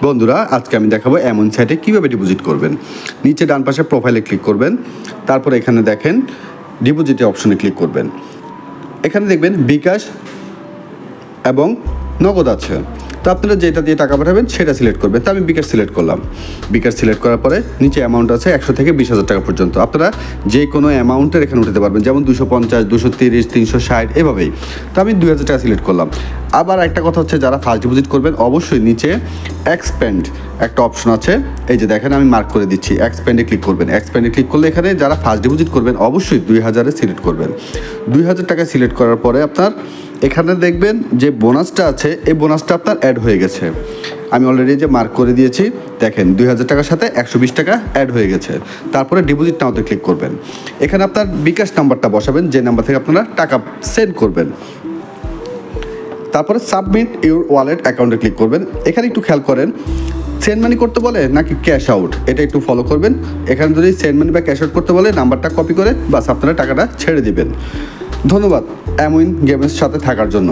বন্ধুরা আজকে আমি দেখাবো এমন সাইটে কীভাবে ডিপোজিট করবেন। নিচে ডান পাশে প্রোফাইলে ক্লিক করবেন, তারপর এখানে দেখেন ডিপোজিটে অপশনে ক্লিক করবেন। এখানে দেখবেন বিকাশ এবং নগদ আছে, তো আপনারা যেটা দিয়ে টাকা পাঠাবেন সেটা সিলেক্ট করবেন। তো আমি বিকাশ সিলেক্ট করলাম। বিকাশ সিলেক্ট করার পরে নিচে অ্যামাউন্ট আছে 100 থেকে 20,000 টাকা পর্যন্ত। আপনারা যে কোনো অ্যামাউন্টের এখানে উঠাতে পারবেন, যেমন 250, 230, 360 এভাবেই। তো আমি 2,000 টাকা সিলেক্ট করলাম। আবার একটা কথা হচ্ছে, যারা ফার্স্ট ডিপোজিট করবেন অবশ্যই নিচে এক্সপেন্ড একটা অপশন আছে, এই যে দেখেন আমি মার্ক করে দিচ্ছি, এক্সপেন্ডে ক্লিক করবেন। এক্সপেন্ডে ক্লিক করলে এখানে যারা ফার্স্ট ডিপোজিট করবেন অবশ্যই 2,000 সিলেক্ট করবেন। 2,000 টাকা সিলেক্ট করার পরে আপনার এখানে দেখবেন যে বোনাসটা আছে, এই বোনাসটা আপনার অ্যাড হয়ে গেছে। আমি অলরেডি যে মার্ক করে দিয়েছি, দেখেন 2,000 টাকার সাথে 120 টাকা অ্যাড হয়ে গেছে। তারপরে ডিপোজিট নাওতে ক্লিক করবেন। এখানে আপনার বিকাশ নাম্বারটা বসাবেন, যে নাম্বার থেকে আপনারা টাকা সেন্ড করবেন। তারপরে সাবমিট ইউর ওয়ালেট অ্যাকাউন্টে ক্লিক করবেন। এখানে একটু খেয়াল করেন, সেন্ড মানি করতে বলে নাকি ক্যাশ আউট, এটা একটু ফলো করবেন। এখানে যদি সেন্ড মানি বা ক্যাশ আউট করতে বলে নাম্বারটা কপি করে বাস আপনারা টাকাটা ছেড়ে দিবেন। ধন্যবাদ অ্যামউইন গেমসের সাথে থাকার জন্য।